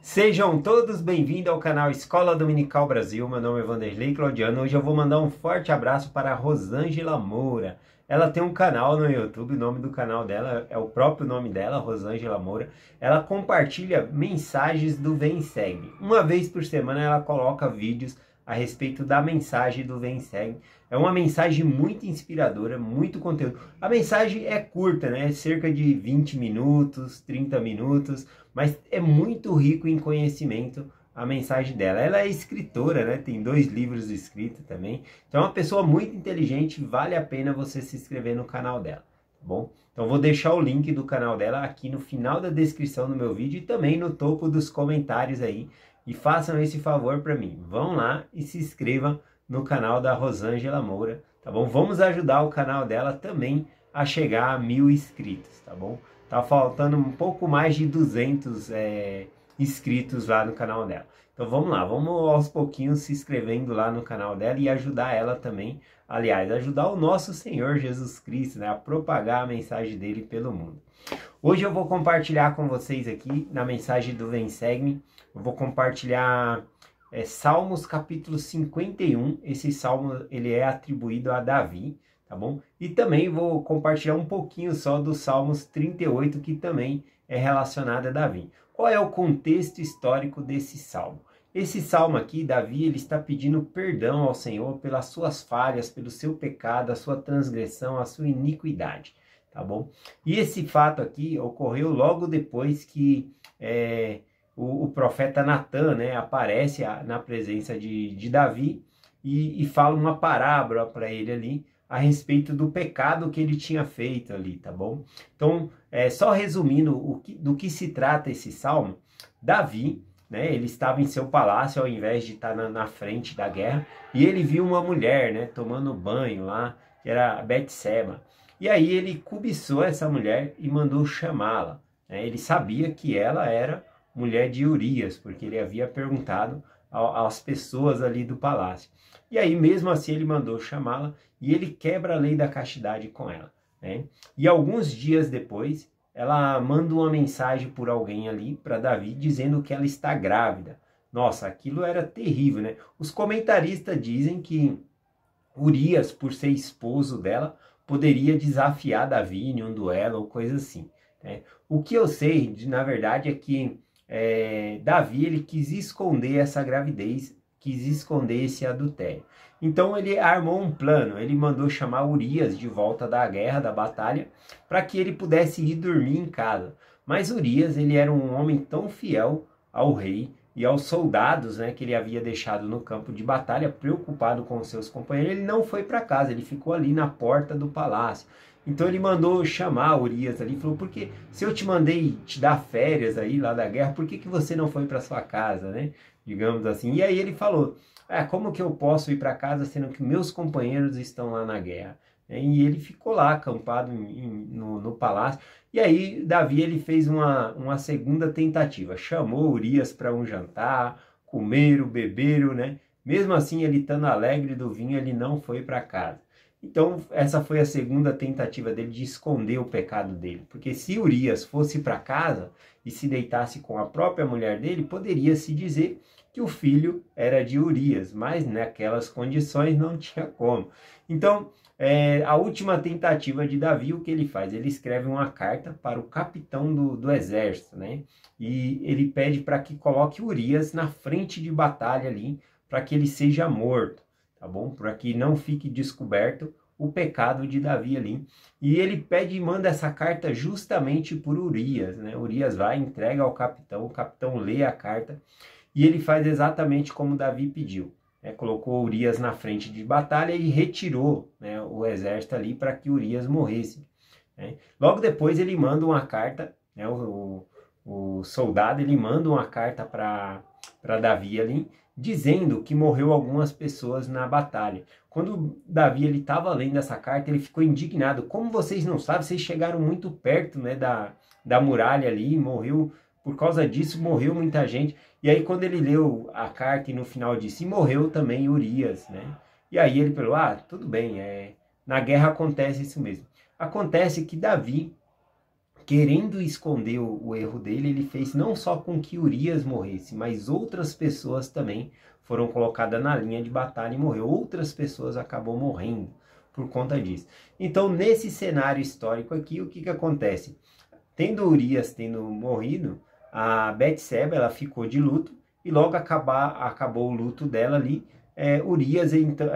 Sejam todos bem-vindos ao canal Escola Dominical Brasil. Meu nome é Vanderlei Claudiano. Hoje eu vou mandar um forte abraço para a Rosângela Moura. Ela tem um canal no YouTube, o nome do canal dela é o próprio nome dela, Rosângela Moura. Ela compartilha mensagens do Vem Segue. Uma vez por semana ela coloca vídeos a respeito da mensagem do Vem Segue. É uma mensagem muito inspiradora, muito conteúdo. A mensagem é curta, né? Cerca de 20 minutos, 30 minutos, mas é muito rico em conhecimento a mensagem dela. Ela é escritora, né? Tem 2 livros escritos também. Então é uma pessoa muito inteligente, vale a pena você se inscrever no canal dela, tá bom? Então vou deixar o link do canal dela aqui no final da descrição do meu vídeo e também no topo dos comentários aí. E façam esse favor para mim. Vão lá e se inscrevam no canal da Rosângela Moura, tá bom? Vamos ajudar o canal dela também a chegar a 1000 inscritos, tá bom? Tá faltando um pouco mais de 200 inscritos lá no canal dela. Então vamos lá, vamos aos pouquinhos se inscrevendo lá no canal dela e ajudar ela também, aliás, ajudar o nosso Senhor Jesus Cristo, né, a propagar a mensagem dele pelo mundo. Hoje eu vou compartilhar com vocês aqui, na mensagem do Vem Segue, eu vou compartilhar Salmos capítulo 51, esse salmo ele é atribuído a Davi, tá bom? E também vou compartilhar um pouquinho só dos Salmos 38, que também é relacionado a Davi. Qual é o contexto histórico desse salmo? Esse salmo aqui, Davi, ele está pedindo perdão ao Senhor pelas suas falhas, pelo seu pecado, a sua transgressão, a sua iniquidade, tá bom? E esse fato aqui ocorreu logo depois que o profeta Natan, né, aparece na presença de Davi e fala uma parábola para ele ali a respeito do pecado que ele tinha feito ali, tá bom? Então, só resumindo do que se trata esse salmo, Davi, né, ele estava em seu palácio ao invés de estar na frente da guerra, e ele viu uma mulher, né, tomando banho lá, que era Betseba. E aí ele cobiçou essa mulher e mandou chamá-la, né? Ele sabia que ela era mulher de Urias, porque ele havia perguntado às pessoas ali do palácio. E aí, mesmo assim, ele mandou chamá-la e ele quebra a lei da castidade com ela, né? E alguns dias depois, ela manda uma mensagem por alguém ali para Davi, dizendo que ela está grávida. Nossa, aquilo era terrível, né? Os comentaristas dizem que Urias, por ser esposo dela, poderia desafiar Davi em um duelo ou coisa assim, né? O que eu sei, na verdade, é que Davi ele quis esconder essa gravidez, quis esconder esse adultério. Então ele armou um plano, ele mandou chamar Urias de volta da guerra, da batalha, para que ele pudesse ir dormir em casa. Mas Urias ele era um homem tão fiel ao rei e aos soldados, né, que ele havia deixado no campo de batalha, preocupado com seus companheiros, ele não foi para casa, ele ficou ali na porta do palácio. Então ele mandou chamar Urias ali, falou, porque se eu te mandei te dar férias aí lá da guerra, por que você não foi para sua casa, né? Digamos assim. E aí ele falou, como que eu posso ir para casa sendo que meus companheiros estão lá na guerra? E ele ficou lá acampado no palácio. E aí Davi ele fez uma segunda tentativa, chamou Urias para um jantar, comeram, beberam, né? Mesmo assim ele estando alegre do vinho, ele não foi para casa. Então, essa foi a segunda tentativa dele de esconder o pecado dele. Porque se Urias fosse para casa e se deitasse com a própria mulher dele, poderia se dizer que o filho era de Urias, mas naquelas condições não tinha como. Então, a última tentativa de Davi, o que ele faz? Ele escreve uma carta para o capitão do exército, né? E ele pede para que coloque Urias na frente de batalha ali, para que ele seja morto, tá bom? Para que não fique descoberto o pecado de Davi ali. E ele pede e manda essa carta justamente por Urias, né? Urias vai, entrega ao capitão, o capitão lê a carta e ele faz exatamente como Davi pediu, né? Colocou Urias na frente de batalha e retirou, né, o exército ali para que Urias morresse, né? Logo depois ele manda uma carta, né, o soldado ele manda uma carta para Davi ali, dizendo que morreu algumas pessoas na batalha. Quando Davi estava lendo essa carta, ele ficou indignado. Como vocês não sabem, vocês chegaram muito perto, né, da muralha ali, morreu, por causa disso morreu muita gente. E aí quando ele leu a carta e no final disse, e morreu também Urias, né? E aí ele falou, tudo bem, na guerra acontece isso mesmo. Acontece que Davi querendo esconder o erro dele, ele fez não só com que Urias morresse, mas outras pessoas também foram colocadas na linha de batalha e morreu. Outras pessoas acabam morrendo por conta disso. Então, nesse cenário histórico aqui, o que acontece? Tendo Urias tendo morrido, a Betseba, ela ficou de luto, e logo acabou o luto dela ali. Urias, então,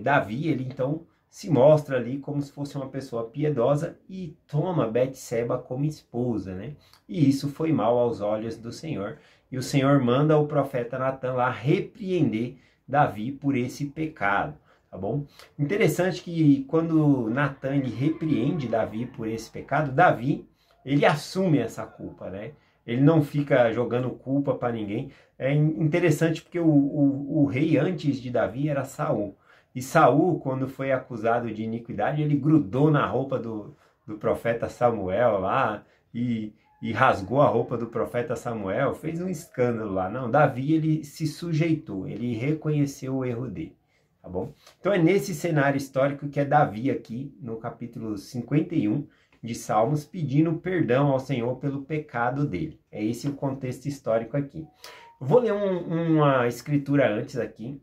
Davi, ele então se mostra ali como se fosse uma pessoa piedosa e toma Betseba como esposa, né? E isso foi mal aos olhos do Senhor. E o Senhor manda o profeta Natan lá repreender Davi por esse pecado, tá bom? Interessante que quando Natan ele repreende Davi por esse pecado, Davi, ele assume essa culpa, né? Ele não fica jogando culpa para ninguém. É interessante porque o rei antes de Davi era Saul. E Saul, quando foi acusado de iniquidade, ele grudou na roupa do profeta Samuel lá e rasgou a roupa do profeta Samuel, fez um escândalo lá. Não, Davi, ele se sujeitou, ele reconheceu o erro dele, tá bom? Então é nesse cenário histórico que é Davi aqui, no capítulo 51 de Salmos, pedindo perdão ao Senhor pelo pecado dele. É esse o contexto histórico aqui. Vou ler uma escritura antes aqui,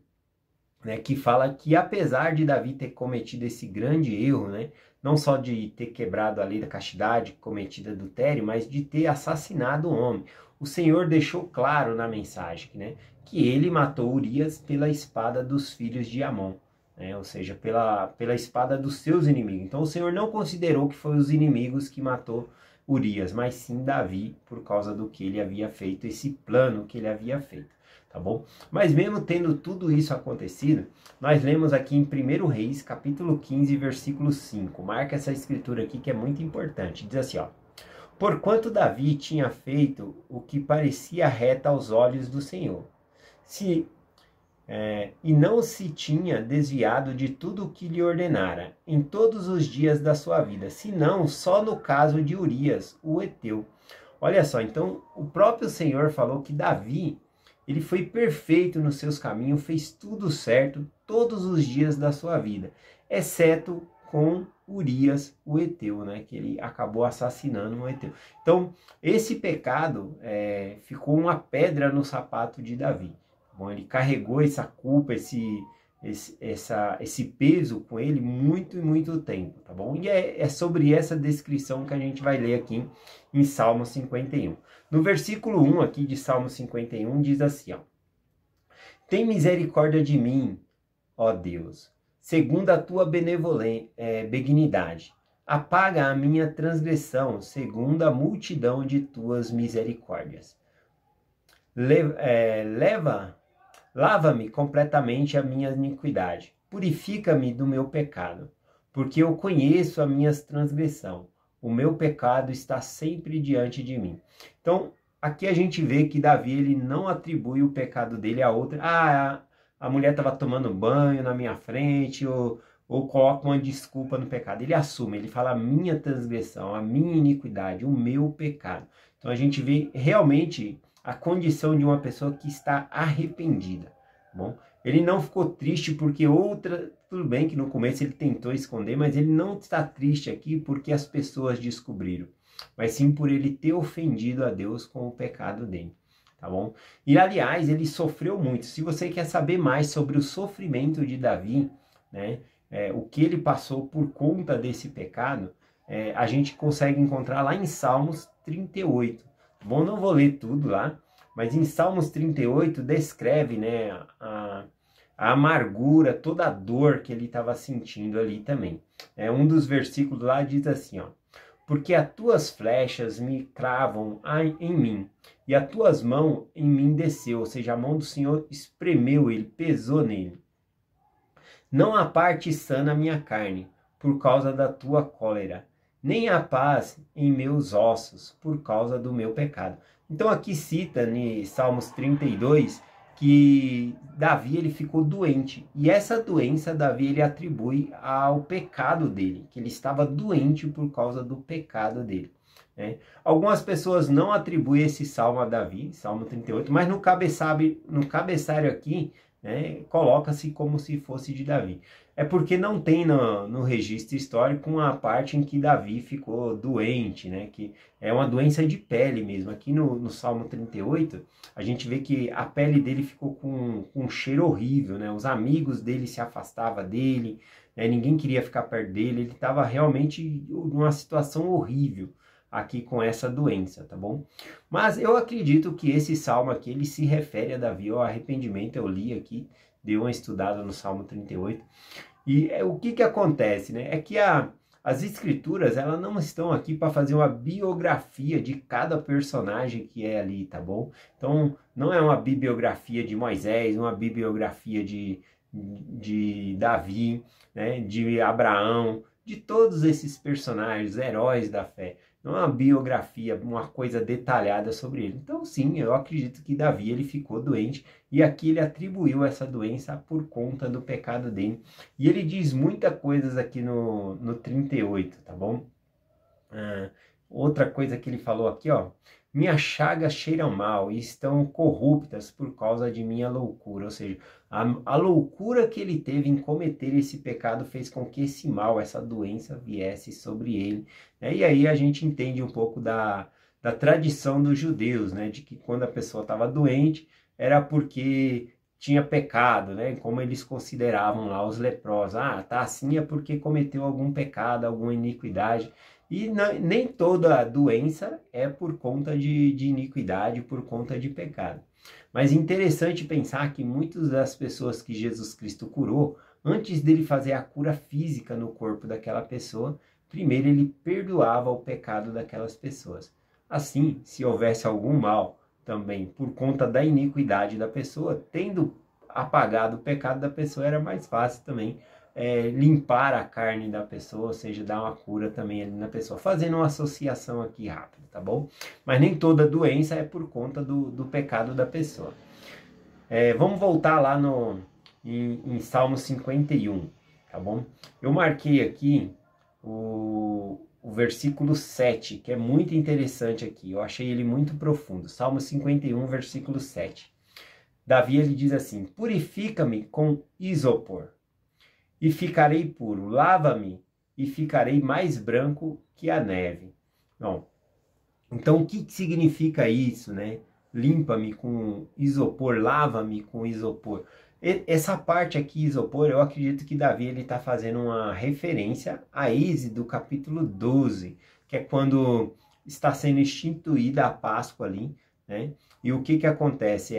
né, que fala que apesar de Davi ter cometido esse grande erro, né, não só de ter quebrado a lei da castidade, cometido adultério, mas de ter assassinado um homem, o Senhor deixou claro na mensagem, né, que ele matou Urias pela espada dos filhos de Amon, né, ou seja, pela espada dos seus inimigos. Então o Senhor não considerou que foi os inimigos que matou Urias, mas sim Davi, por causa do que ele havia feito, esse plano que ele havia feito. Tá bom? Mas mesmo tendo tudo isso acontecido, nós lemos aqui em 1 Reis, capítulo 15, versículo 5. Marca essa escritura aqui que é muito importante. Diz assim, ó: porquanto Davi tinha feito o que parecia reto aos olhos do Senhor, e não se tinha desviado de tudo o que lhe ordenara em todos os dias da sua vida, senão só no caso de Urias, o heteu. Olha só, então o próprio Senhor falou que Davi, ele foi perfeito nos seus caminhos, fez tudo certo todos os dias da sua vida, exceto com Urias, o heteu, né? Que ele acabou assassinando um heteu. Então, esse pecado ficou uma pedra no sapato de Davi. Bom, ele carregou essa culpa, esse peso com ele muito e muito tempo, tá bom? E é sobre essa descrição que a gente vai ler aqui em Salmo 51. No versículo 1 aqui de Salmo 51 diz assim, ó: tem misericórdia de mim, ó Deus, segundo a tua benignidade. Apaga a minha transgressão, segundo a multidão de tuas misericórdias. Lava-me completamente a minha iniquidade, purifica-me do meu pecado, porque eu conheço a minha transgressão, o meu pecado está sempre diante de mim. Então, aqui a gente vê que Davi, ele não atribui o pecado dele a outra. A mulher estava tomando banho na minha frente, ou coloca uma desculpa no pecado. Ele assume, ele fala a minha transgressão, a minha iniquidade, o meu pecado. Então, a gente vê realmente a condição de uma pessoa que está arrependida, bom? Ele não ficou triste porque tudo bem que no começo ele tentou esconder, mas ele não está triste aqui porque as pessoas descobriram, mas sim por ele ter ofendido a Deus com o pecado dele, tá bom? E aliás, ele sofreu muito. Se você quer saber mais sobre o sofrimento de Davi, né, o que ele passou por conta desse pecado, a gente consegue encontrar lá em Salmos 38. Bom, não vou ler tudo lá, mas em Salmos 38 descreve, né, a amargura, toda a dor que ele estava sentindo ali também. Um dos versículos lá diz assim, ó: porque as tuas flechas me cravam em mim, e as tuas mãos em mim desceu, ou seja, a mão do Senhor espremeu ele, pesou nele. Não há parte sã na minha carne, por causa da tua cólera, nem há paz em meus ossos, por causa do meu pecado. Então aqui cita em Salmos 32 que Davi, ele ficou doente, e essa doença Davi, ele atribui ao pecado dele, que ele estava doente por causa do pecado dele, né? Algumas pessoas não atribuem esse salmo a Davi, Salmo 38, mas no cabeçalho aqui, né, coloca-se como se fosse de Davi. É porque não tem no registro histórico uma parte em que Davi ficou doente, né, que é uma doença de pele mesmo. Aqui no Salmo 38, a gente vê que a pele dele ficou com um cheiro horrível, né, os amigos dele se afastavam dele, né, ninguém queria ficar perto dele, ele estava realmente numa situação horrível aqui com essa doença, tá bom? Mas eu acredito que esse salmo aqui, ele se refere a Davi, ao arrependimento. Eu li aqui, dei uma estudada no Salmo 38, e o que acontece, né? É que as escrituras, elas não estão aqui para fazer uma biografia de cada personagem que é ali, tá bom? Então, não é uma bibliografia de Moisés, uma bibliografia de Davi, né? De Abraão, de todos esses personagens, heróis da fé. Não é uma biografia, uma coisa detalhada sobre ele. Então, sim, eu acredito que Davi, ele ficou doente, e aqui ele atribuiu essa doença por conta do pecado dele. E ele diz muitas coisas aqui no 38, tá bom? Outra coisa que ele falou aqui, ó. Minhas chagas cheiram mal e estão corruptas por causa de minha loucura. Ou seja, a loucura que ele teve em cometer esse pecado fez com que esse mal, essa doença viesse sobre ele, né? E aí a gente entende um pouco da tradição dos judeus, né? De que quando a pessoa estava doente, era porque tinha pecado, né? Como eles consideravam lá os leprosos. Ah, tá assim é porque cometeu algum pecado, alguma iniquidade. E nem toda doença é por conta de iniquidade, por conta de pecado. Mas interessante pensar que muitas das pessoas que Jesus Cristo curou, antes dele fazer a cura física no corpo daquela pessoa, primeiro ele perdoava o pecado daquelas pessoas. Assim, se houvesse algum mal também por conta da iniquidade da pessoa, tendo apagado o pecado da pessoa, era mais fácil também limpar a carne da pessoa, ou seja, dar uma cura também ali na pessoa, fazendo uma associação aqui rápida, tá bom? Mas nem toda doença é por conta do pecado da pessoa. Vamos voltar lá em Salmo 51, tá bom? Eu marquei aqui o versículo 7, que é muito interessante aqui, eu achei ele muito profundo. Salmo 51, versículo 7. Davi, ele diz assim: purifica-me com isopor e ficarei puro, lava-me e ficarei mais branco que a neve. Bom, então o que significa isso, né? Limpa-me com isopor, lava-me com isopor. Essa parte aqui, isopor, eu acredito que Davi ele está fazendo uma referência a Êxodo capítulo 12, que é quando está sendo instituída a Páscoa ali, né? E o que acontece?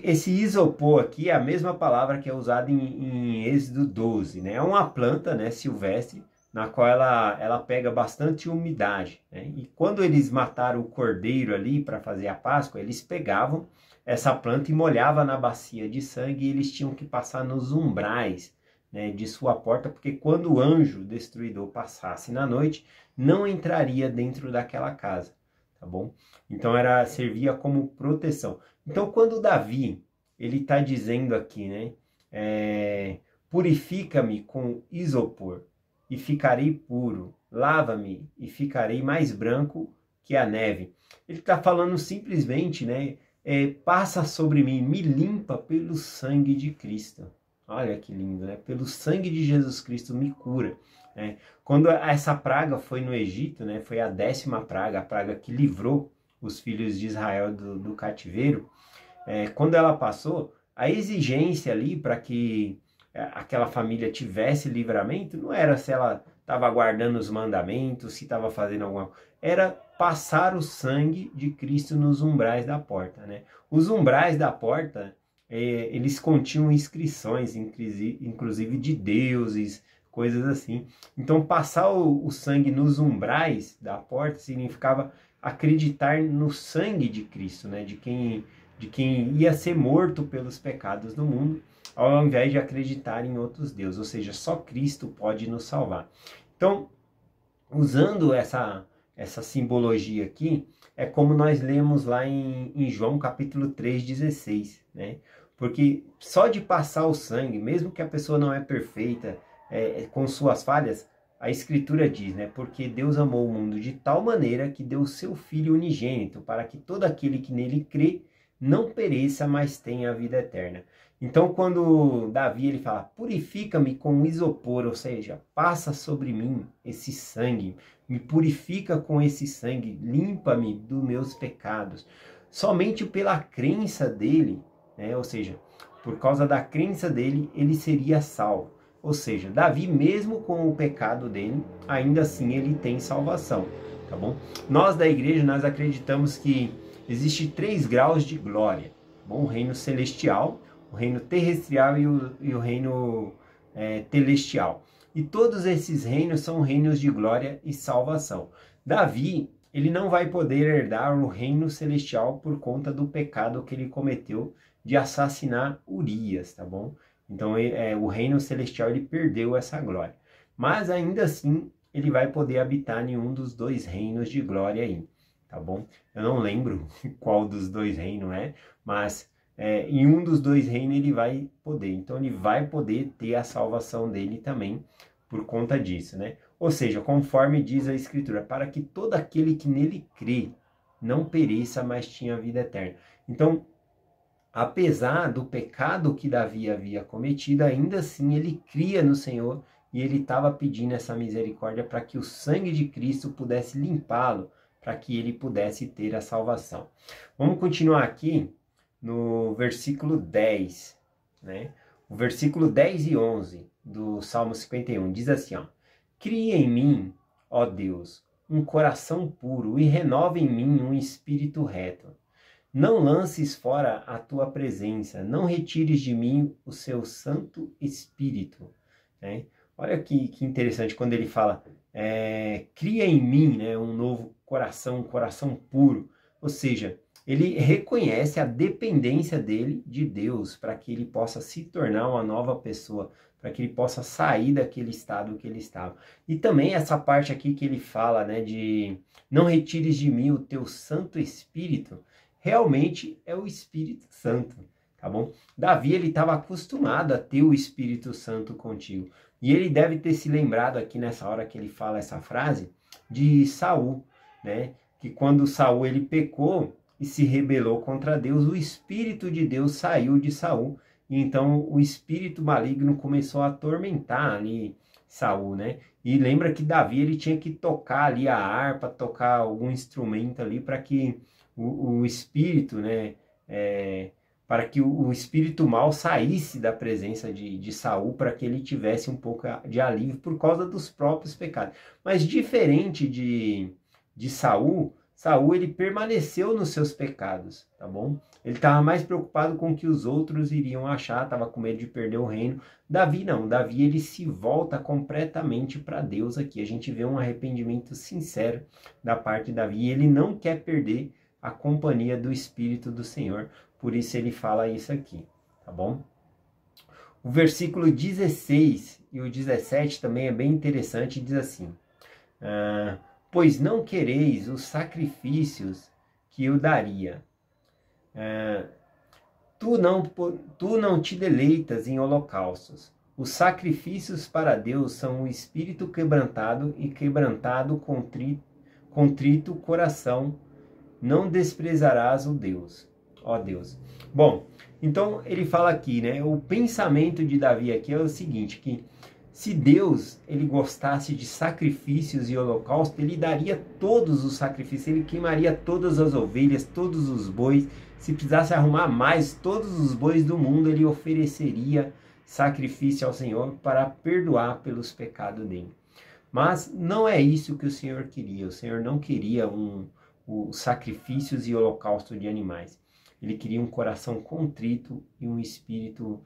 Esse isopor aqui é a mesma palavra que é usada em Êxodo 12, né? É uma planta, né, silvestre, na qual ela pega bastante umidade, né? E quando eles mataram o cordeiro ali para fazer a Páscoa, eles pegavam essa planta e molhavam na bacia de sangue, e eles tinham que passar nos umbrais, né, de sua porta, porque quando o anjo destruidor passasse na noite, não entraria dentro daquela casa, tá bom? Então servia como proteção. Então, quando Davi, ele está dizendo aqui, né, purifica-me com isopor e ficarei puro, lava-me e ficarei mais branco que a neve. Ele está falando simplesmente, né, passa sobre mim, me limpa pelo sangue de Cristo. Olha que lindo, né? Pelo sangue de Jesus Cristo me cura. Né? Quando essa praga foi no Egito, né, foi a 10ª praga, a praga que livrou os filhos de Israel do cativeiro. Quando ela passou, a exigência ali para que aquela família tivesse livramento não era se ela estava guardando os mandamentos, se estava fazendo alguma coisa, era passar o sangue de Cristo nos umbrais da porta, né? Os umbrais da porta, eles continham inscrições, inclusive de deuses, coisas assim. Então, passar o sangue nos umbrais da porta significava acreditar no sangue de Cristo, né? De quem ia ser morto pelos pecados do mundo, ao invés de acreditar em outros deuses, ou seja, só Cristo pode nos salvar. Então, usando essa simbologia aqui, é como nós lemos lá em João capítulo 3,16, né? Porque só de passar o sangue, mesmo que a pessoa não é perfeita, com suas falhas, a Escritura diz, né? Porque Deus amou o mundo de tal maneira que deu o seu Filho unigênito, para que todo aquele que nele crê não pereça, mas tenha a vida eterna. Então, quando Davi ele fala, purifica-me com isopor, ou seja, passa sobre mim esse sangue, me purifica com esse sangue, limpa-me dos meus pecados. Somente pela crença dele, né, ou seja, por causa da crença dele, ele seria salvo. Ou seja, Davi, mesmo com o pecado dele, ainda assim ele tem salvação, tá bom? Nós da igreja, nós acreditamos que existe 3 graus de glória, tá bom? O reino celestial, o reino terrestrial e o reino telestial. E todos esses reinos são reinos de glória e salvação. Davi, ele não vai poder herdar o reino celestial por conta do pecado que ele cometeu de assassinar Urias, tá bom? Então, o reino celestial, ele perdeu essa glória. Mas, ainda assim, ele vai poder habitar em um dos 2 reinos de glória aí, tá bom? Eu não lembro qual dos 2 reinos é, mas em um dos 2 reinos ele vai poder. Então, ele vai poder ter a salvação dele também por conta disso, né? Ou seja, conforme diz a Escritura, para que todo aquele que nele crê não pereça, mas tenha vida eterna. Então, apesar do pecado que Davi havia cometido, ainda assim ele cria no Senhor e ele estava pedindo essa misericórdia para que o sangue de Cristo pudesse limpá-lo, para que ele pudesse ter a salvação. Vamos continuar aqui no versículo 10, né? O versículo 10 e 11 do Salmo 51 diz assim, ó: Cria em mim, ó Deus, um coração puro e renova em mim um espírito reto. Não lances fora a tua presença, não retires de mim o seu Santo Espírito. Né? Olha que interessante quando ele fala, cria em mim, né, um novo coração, um coração puro. Ou seja, ele reconhece a dependência dele de Deus para que ele possa se tornar uma nova pessoa, para que ele possa sair daquele estado que ele estava. E também essa parte aqui que ele fala, né, de não retires de mim o teu Santo Espírito, realmente é o Espírito Santo, tá bom? Davi, ele estava acostumado a ter o Espírito Santo contigo. E ele deve ter se lembrado aqui nessa hora que ele fala essa frase de Saul, né? Que quando Saul ele pecou e se rebelou contra Deus, o Espírito de Deus saiu de Saul. E então o espírito maligno começou a atormentar ali Saul, né? E lembra que Davi ele tinha que tocar ali a harpa, tocar algum instrumento ali para que o espírito, né, para que o espírito mal saísse da presença de Saul, para que ele tivesse um pouco de alívio por causa dos próprios pecados. Mas diferente de Saul, Saul ele permaneceu nos seus pecados, tá bom? Ele estava mais preocupado com o que os outros iriam achar, estava com medo de perder o reino. Davi não, Davi ele se volta completamente para Deus aqui. A gente vê um arrependimento sincero da parte de Davi e ele não quer perder a companhia do Espírito do Senhor, por isso ele fala isso aqui, tá bom? O versículo 16 e o 17 também é bem interessante, diz assim, pois não quereis os sacrifícios que eu daria, tu não te deleitas em holocaustos, os sacrifícios para Deus são o espírito quebrantado e quebrantado contrito coração, não desprezarás o Deus, ó Deus. Bom, então ele fala aqui, né? O pensamento de Davi aqui é o seguinte, que se Deus ele gostasse de sacrifícios e holocausto, ele daria todos os sacrifícios, ele queimaria todas as ovelhas, todos os bois. Se precisasse arrumar mais, todos os bois do mundo, ele ofereceria sacrifício ao Senhor para perdoar pelos pecados dele. Mas não é isso que o Senhor queria. O Senhor não queria os sacrifícios e holocausto de animais. Ele queria um coração contrito e um espírito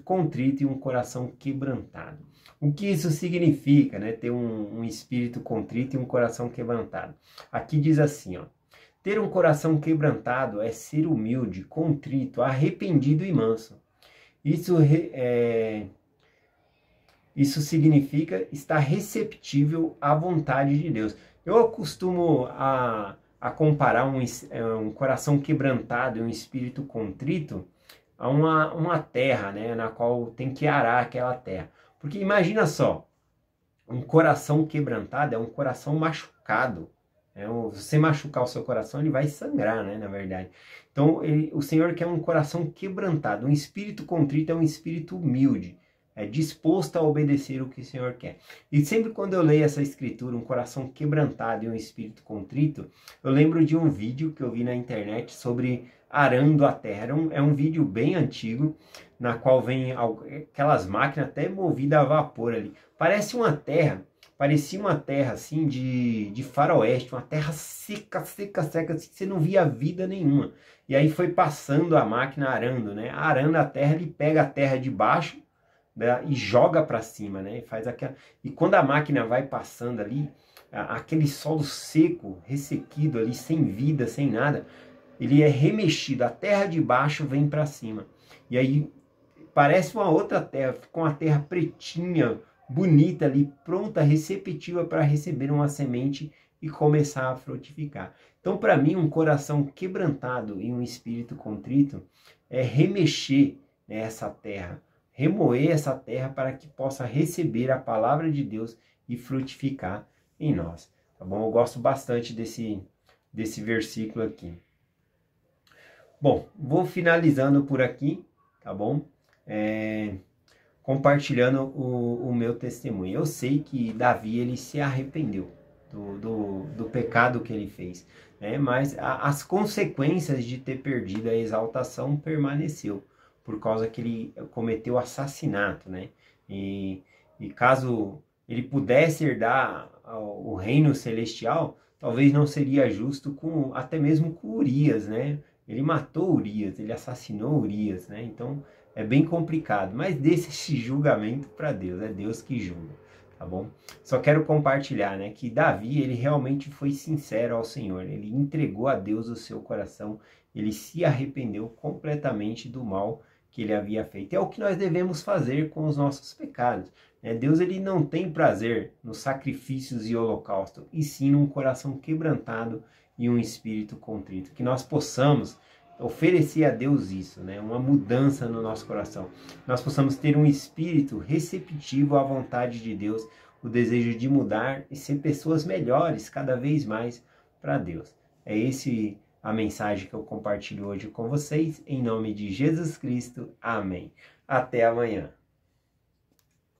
contrito e um coração quebrantado. O que isso significa, né? Ter um espírito contrito e um coração quebrantado. Aqui diz assim, ó: ter um coração quebrantado é ser humilde, contrito, arrependido e manso. Isso significa estar receptível à vontade de Deus. Eu acostumo a comparar um coração quebrantado e um espírito contrito a uma terra, né, na qual tem que arar aquela terra. Porque imagina só, um coração quebrantado é um coração machucado, Se você machucar o seu coração, ele vai sangrar, né, na verdade. Então, o Senhor quer um coração quebrantado. Um espírito contrito é um espírito humilde, é disposto a obedecer o que o Senhor quer. E sempre quando eu leio essa escritura, um coração quebrantado e um espírito contrito, eu lembro de um vídeo que eu vi na internet sobre arando a terra. É um vídeo bem antigo, na qual vem aquelas máquinas até movidas a vapor ali. Parecia uma terra assim de faroeste, uma terra seca, seca, seca, assim, que você não via vida nenhuma. E aí foi passando a máquina arando, né? Arando a terra, ele pega a terra de baixo, né, e joga para cima, né? E quando a máquina vai passando ali, aquele solo seco, ressequido ali, sem vida, sem nada, ele é remexido, a terra de baixo vem para cima. E aí parece uma outra terra, com a terra pretinha, bonita ali, pronta, receptiva para receber uma semente e começar a frutificar. Então, para mim, um coração quebrantado e um espírito contrito é remexer, né, essa terra, remoer essa terra para que possa receber a palavra de Deus e frutificar em nós. Tá bom? Eu gosto bastante desse versículo aqui. Bom, vou finalizando por aqui, tá bom? Compartilhando o meu testemunho. Eu sei que Davi, ele se arrependeu do pecado que ele fez, né? Mas as consequências de ter perdido a exaltação permaneceu, por causa que ele cometeu assassinato, né? E caso ele pudesse herdar o reino celestial, talvez não seria justo até mesmo com Urias, né? Ele matou Urias, ele assassinou Urias, né? Então é bem complicado, mas deixa esse julgamento para Deus, é Deus que julga, tá bom? Só quero compartilhar, né, que Davi, ele realmente foi sincero ao Senhor, ele entregou a Deus o seu coração, ele se arrependeu completamente do mal que ele havia feito. É o que nós devemos fazer com os nossos pecados, né? Deus, ele não tem prazer nos sacrifícios e holocausto, e sim num coração quebrantado e um espírito contrito, que nós possamos oferecer a Deus isso, né? Uma mudança no nosso coração. Nós possamos ter um espírito receptivo à vontade de Deus, o desejo de mudar e ser pessoas melhores cada vez mais para Deus. É esse a mensagem que eu compartilho hoje com vocês, em nome de Jesus Cristo. Amém. Até amanhã.